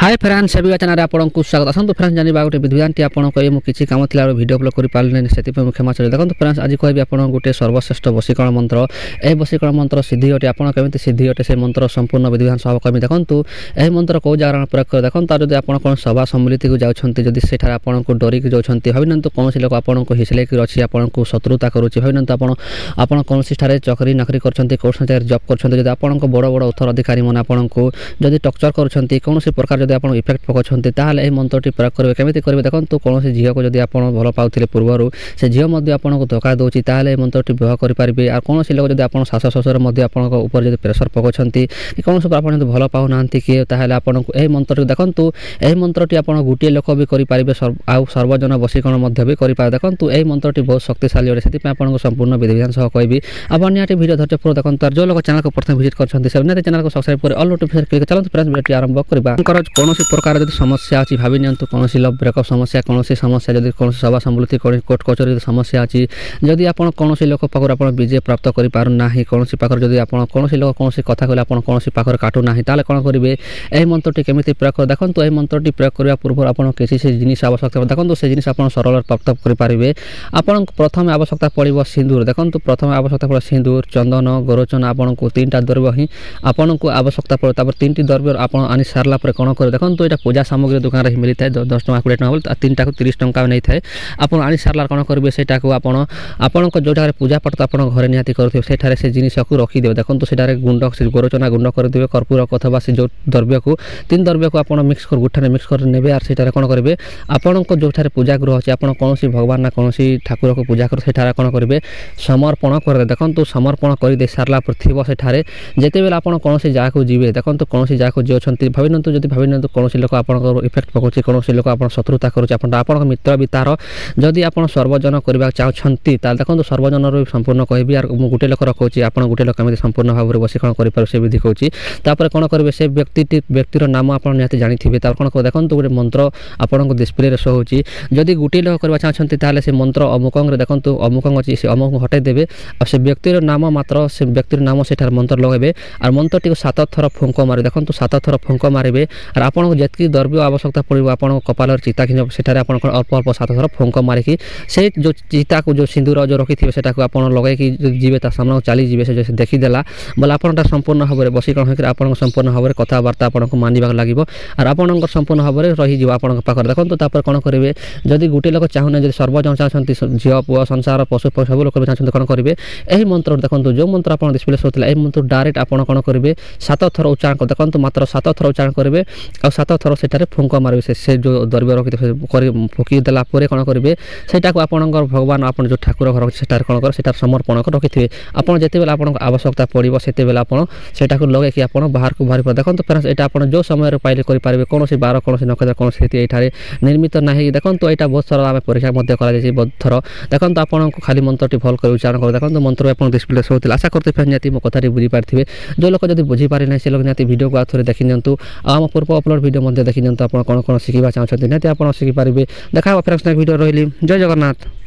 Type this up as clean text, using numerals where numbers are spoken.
Hi friends सभी channel आपको स्वागत आसतु फ्रेंड्स जाना गोटे विद्वानटी आपको ये किसी कम थी भिडियो अपलोड कर पारे से क्षमा चाहिए। देखो फ्रेंड्स आज कहि आप गोटे सर्वश्रेष्ठ वशीकरण मंत्र ए वशीकरण मंत्र सिद्धि अटे आपमि सिद्धि अटे से मंत्र संपूर्ण विद्वान सह कमी देखूँ यह मंत्र कौ जगह प्रयोग कर देखो तार जब आप सभा सम्मिलित को जाती जदि से आपको डरिक जाती भाई ना कौन लोक आपको हिसलेक अच्छी आपको शत्रुता करुच्ची भाई ना आप कौन चकरी नकरी कर कौन जगह जब कर आपको बड़ बड़ उत्तराधिकारी मैंने आपको जब टर्चर कर कौन प्रकार जब आप इफेक्ट पकाउछन्ति ताहले एही मंत्रटी प्रयोग करिवे केमिति करिवे देखंतु कोनोसी झियो को जदि आपण भल पाउथिले पूर्वरु से झियो मध्ये आपनको धोखा दोछि ताहले एही मंत्रटी व्यवहार करि पारिबे। आ कोनोसी लोक जदि आपण सास ससुर मध्ये आपनको ऊपर जदि प्रेशर पकाउछन्ति कि कोनोसी पर आपण जदि भल पाउ नांति कि ताहले आपनको एही मंत्रटी देखंतु एही मंत्रटी आपण गुटिए लोक भी करि पारिबे आ सर्वजन वशीकरण मध्ये भी करि पारिबे। देखंतु एही मंत्रटी बहुत शक्तिशाली अटे सेति आपनको संपूर्ण विधिविधान सह कहबी। आपण निहाती भिडियो धैर्य पूर्वक देखंतु जो लोक चैनल को प्रथम विजिट करछन्ति से निहाती चैनल को सब्सक्राइब करे ऑल नोटिफिकेशन क्लिक चलंतु फ्रेंड्स भिडियो आरंभ करबा। कौन प्रकार जब समस्या अच्छी भावी नियंतु कौन लव ब्रेकअप समस्या कौन समस्या जब कौन सभा सम्मिलित कोर्ट कचहरी समस्या अच्छी जदि आप कौन लोक पाखर आप विजय प्राप्त करना कौन पाखर जब आप कौन लोक कौन कथा कहले आप कौन पाखर काटूना ताले कौन करेंगे यह मंत्रटी केमी प्रयोग कर देखो यह मंत्रटी प्रयोग करने पूर्व आप किसी जिनिस आवश्यकता देखो से जिनिस आप सरल प्राप्त करेंगे। आपन प्रथम आवश्यकता पड़ो सिंदूर देखो प्रथम आवश्यकता पड़े सिंदूर चंदन गोरोचन आपको 3टा द्रव्य ही आपन को आवश्यकता पड़े 3टी द्रव्य आप आनी सारा कौन कर देखो यहाँ पूजा सामग्री दुकान में मिलता है 10 टଙ୍କା 20 टଙ୍କା बोले 3टा को 30 टଙ୍କା नहीं थाए आप आनी सारा कौन करेंगे से आपण जो पूजा पाठ आप घर निहाती करेंगे सेठारे से जिनिस को रखिदे देखो से गुंड से गोरोचना गुंड करदे कर्पूर अथवा से जो द्रव्य को 3 द्रव्य को आप मिक्स कर गुठाने मिक्स कर ने और सेठारे कौन करेंगे आपण जो पूजा गृह अच्छे आप कौन भगवान ना कौन ठाकुर को पूजा कर सेठारे कौन करेंगे समर्पण कर देखो समर्पण कर सारा पर थी सेठारे जिते बेले आप कौन जगह को जी देखो कौन जगह को जी अच्छा भाई ना जब भाई ना कौन लोक आप इफेक्ट पकाउछि कौन लोक आप शत्रुता करुच्चे आप मित्र भी तार जदि आप सर्वजन करने चाहते देखो सर्वजन संपूर्ण कहबी और गोटे लोक रखुच्छी आप गोटे लोक केमी संपूर्ण भाव में वशीकरण कर से विधि कहूँ तापर कौन करेंगे से व्यक्तिर नाम आप निहाती जानी कौन कर देखो गोटे मंत्र आपको डिस्प्ले शो होची जदि गोटे लोक करवा चाहते से मंत्र अमुकंग देखो अमुकंग अच्छी से अमुक हटाई देवे और से व्यक्तिर नाम मात्र से व्यक्तिर नाम से मंत्र लगेबे और मंत्रटी को 7 थर फुंक मारे देखो 7 थर फुंक मारे और आपको जी द्रव्य आवश्यकता पड़ो आप कपाल चिता खिंच से अल्प अल्प 7 थर फुंक मारिकी से जो चिता को जो सिंदूर जो रखी थे से लगे जी सामना चली जी से देखीदेला बोले आप संपूर्ण भाव में वशीकरण होकर आप संपूर्ण भाव में कथबार्ता आपको मानवा लगे और आप संपूर्ण भाव में रही पाखे देखो तापर कौन करेंगे जदि गोटे लोक चाहूना जब सर्वजन चाहते झील पुआ संसार पशु सब लोक चाहते कौन करेंगे यही मंत्र देखो जो मंत्र आप डिस्प्ले होता है मंत्र डायरेक्ट आप कौन करेंगे 7 थर उच्चारण कर देखो मात्र 7 थर उच्चारण करेंगे और 7 थर से फुंक मारे से जो द्रव्य रखी फुकीदेला कौन करेंगे सेटा को आप भगवान आप जो ठाकुर घर अच्छे कौन कर से समर्पण कर रखिथे आप जिते बेले आपको आवश्यकता पड़ो से आपटा को लगे कि आप बाहर को बाहर देखो फ्रेंड्स यहाँ आप जो समय पाइले करेंगे कौन बार कौन नक्षत्र कौन ये निर्मित ना देखो यहाँ बहुत सारा आम परीक्षा बहुत थर देखो आपको खाली मंत्रटी भल कर उच्चारण कर देखो मंत्र आप डिस्प्ले शो होता आशा करते फ्रेंड्स निहाती मो कथाटी बुझीपारे जो लोक जब बुझीपारे ना से लोग निहाती वीडियो को आउे देखी दिंतु आम पूर्व अपलोड वीडियो देखी दिंतु आप कौन कौन शिखा चाहते निहाती आप शिखिपारे देखा फ्रेंड्स वीडियो रही जय जगन्नाथ।